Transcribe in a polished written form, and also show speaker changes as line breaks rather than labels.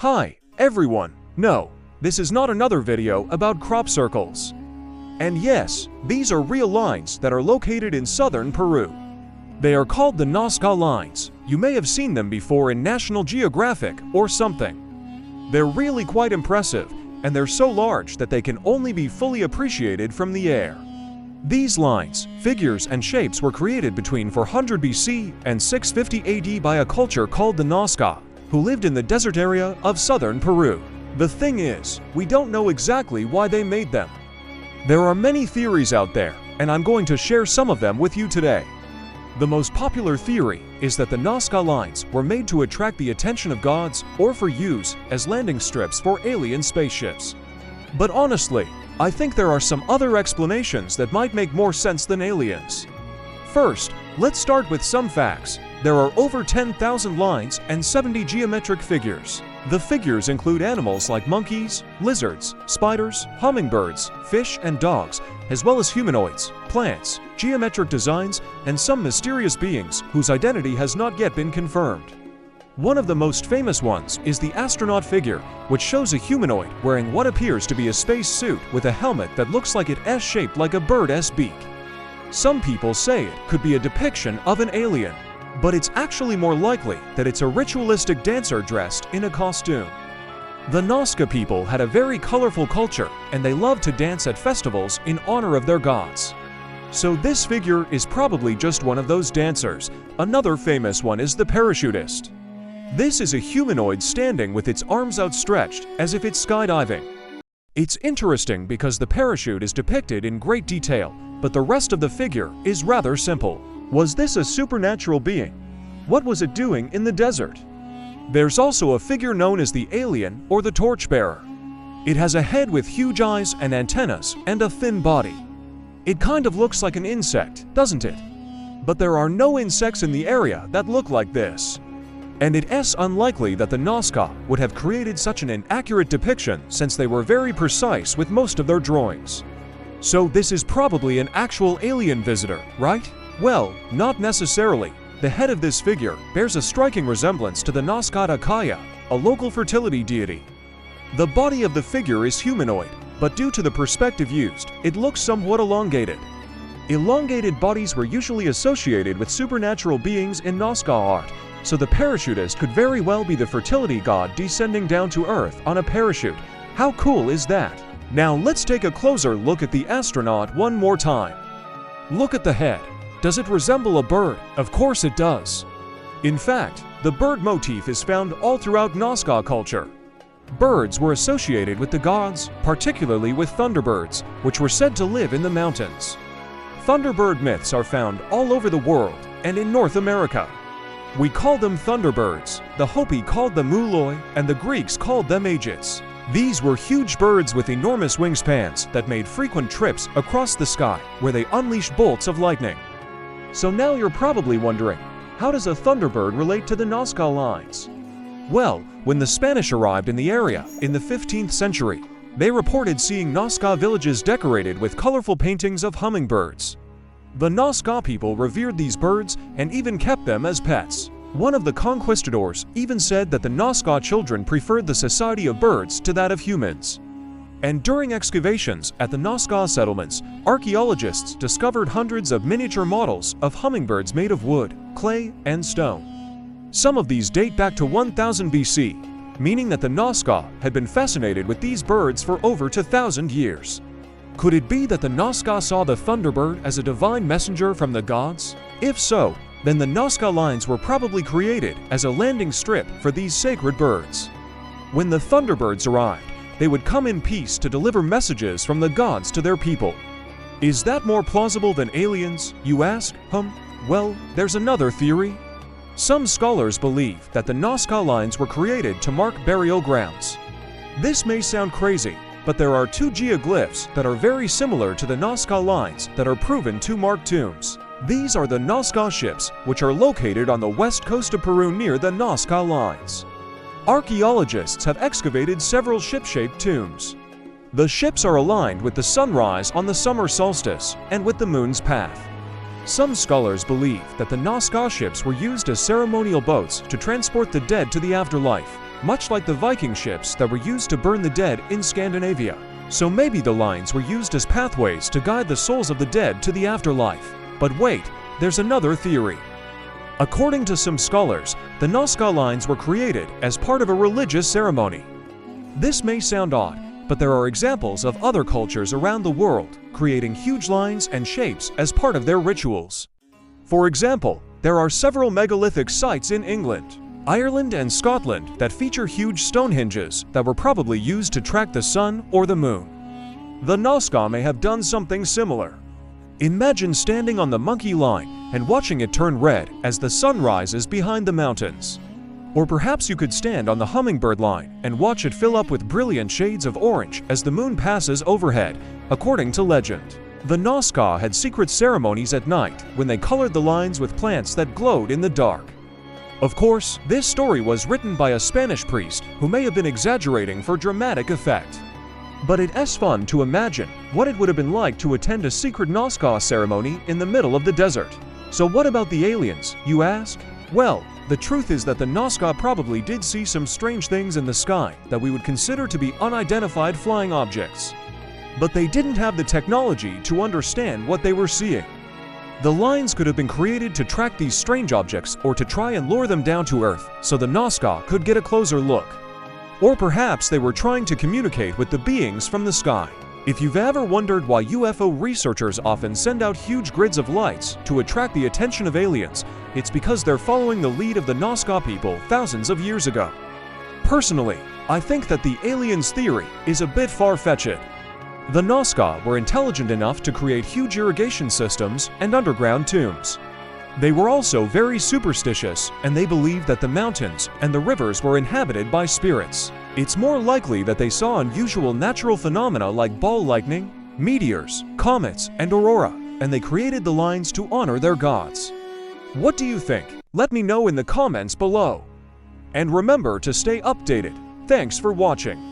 Hi, everyone! No, this is not another video about crop circles. And yes, these are real lines that are located in southern Peru. They are called the Nazca Lines. You may have seen them before in National Geographic or something. They're really quite impressive, and they're so large that they can only be fully appreciated from the air. These lines, figures, and shapes were created between 400 BC and 650 AD by a culture called the Nazca, who lived in the desert area of southern Peru. The thing is, we don't know exactly why they made them. There are many theories out there, and I'm going to share some of them with you today. The most popular theory is that the Nazca Lines were made to attract the attention of gods or for use as landing strips for alien spaceships. But honestly, I think there are some other explanations that might make more sense than aliens. First, let's start with some facts. There are over 10,000 lines and 70 geometric figures. The figures include animals like monkeys, lizards, spiders, hummingbirds, fish, and dogs, as well as humanoids, plants, geometric designs, and some mysterious beings whose identity has not yet been confirmed. One of the most famous ones is the astronaut figure, which shows a humanoid wearing what appears to be a space suit with a helmet that looks like it's S-shaped like a bird's beak. Some people say it could be a depiction of an alien, but it's actually more likely that it's a ritualistic dancer dressed in a costume. The Nazca people had a very colorful culture, and they loved to dance at festivals in honor of their gods. So this figure is probably just one of those dancers. Another famous one is the parachutist. This is a humanoid standing with its arms outstretched as if it's skydiving. It's interesting because the parachute is depicted in great detail, but the rest of the figure is rather simple. Was this a supernatural being? What was it doing in the desert? There's also a figure known as the alien or the torchbearer. It has a head with huge eyes and antennas and a thin body. It kind of looks like an insect, doesn't it? But there are no insects in the area that look like this. And it's unlikely that the Nazca would have created such an inaccurate depiction since they were very precise with most of their drawings. So this is probably an actual alien visitor, right? Well, not necessarily. The head of this figure bears a striking resemblance to the Nazca Kaya, a local fertility deity. The body of the figure is humanoid, but due to the perspective used, it looks somewhat elongated. Elongated bodies were usually associated with supernatural beings in Nazca art, so the parachutist could very well be the fertility god descending down to Earth on a parachute. How cool is that? Now let's take a closer look at the astronaut one more time. Look at the head. Does it resemble a bird? Of course it does. In fact, the bird motif is found all throughout Nazca culture. Birds were associated with the gods, particularly with thunderbirds, which were said to live in the mountains. Thunderbird myths are found all over the world and in North America. We call them thunderbirds, the Hopi called them muloi, and the Greeks called them agits. These were huge birds with enormous wingspans that made frequent trips across the sky where they unleashed bolts of lightning. So now you're probably wondering, how does a thunderbird relate to the Nazca Lines? Well, when the Spanish arrived in the area in the 15th century, they reported seeing Nazca villages decorated with colorful paintings of hummingbirds. The Nazca people revered these birds and even kept them as pets. One of the conquistadors even said that the Nazca children preferred the society of birds to that of humans. And during excavations at the Nazca settlements, archaeologists discovered hundreds of miniature models of hummingbirds made of wood, clay, and stone. Some of these date back to 1000 BC, meaning that the Nazca had been fascinated with these birds for over 2,000 years. Could it be that the Nazca saw the thunderbird as a divine messenger from the gods? If so, then the Nazca Lines were probably created as a landing strip for these sacred birds. When the thunderbirds arrived, they would come in peace to deliver messages from the gods to their people. Is that more plausible than aliens, you ask? Well, there's another theory. Some scholars believe that the Nazca Lines were created to mark burial grounds. This may sound crazy, but there are two geoglyphs that are very similar to the Nazca Lines that are proven to mark tombs. These are the Nazca ships, which are located on the west coast of Peru near the Nazca Lines. Archaeologists have excavated several ship-shaped tombs. The ships are aligned with the sunrise on the summer solstice and with the moon's path. Some scholars believe that the Nazca ships were used as ceremonial boats to transport the dead to the afterlife. much like the Viking ships that were used to burn the dead in Scandinavia. So maybe the lines were used as pathways to guide the souls of the dead to the afterlife. But wait, there's another theory. According to some scholars, the Nazca Lines were created as part of a religious ceremony. This may sound odd, but there are examples of other cultures around the world creating huge lines and shapes as part of their rituals. For example, there are several megalithic sites in England, Ireland, and Scotland that feature huge stone hinges that were probably used to track the sun or the moon. The Nazca may have done something similar. Imagine standing on the monkey line and watching it turn red as the sun rises behind the mountains. Or perhaps you could stand on the hummingbird line and watch it fill up with brilliant shades of orange as the moon passes overhead, according to legend. The Nazca had secret ceremonies at night when they colored the lines with plants that glowed in the dark. Of course, this story was written by a Spanish priest who may have been exaggerating for dramatic effect. But it's fun to imagine what it would have been like to attend a secret Nazca ceremony in the middle of the desert. So what about the aliens, you ask? Well, the truth is that the Nazca probably did see some strange things in the sky that we would consider to be unidentified flying objects. But they didn't have the technology to understand what they were seeing. The lines could have been created to track these strange objects or to try and lure them down to Earth so the Nazca could get a closer look. Or perhaps they were trying to communicate with the beings from the sky. If you've ever wondered why UFO researchers often send out huge grids of lights to attract the attention of aliens, it's because they're following the lead of the Nazca people thousands of years ago. Personally, I think that the aliens theory is a bit far-fetched. The Nazca were intelligent enough to create huge irrigation systems and underground tombs. They were also very superstitious, and they believed that the mountains and the rivers were inhabited by spirits. It's more likely that they saw unusual natural phenomena like ball lightning, meteors, comets, and aurora, and they created the lines to honor their gods. What do you think? Let me know in the comments below. And remember to stay updated. Thanks for watching.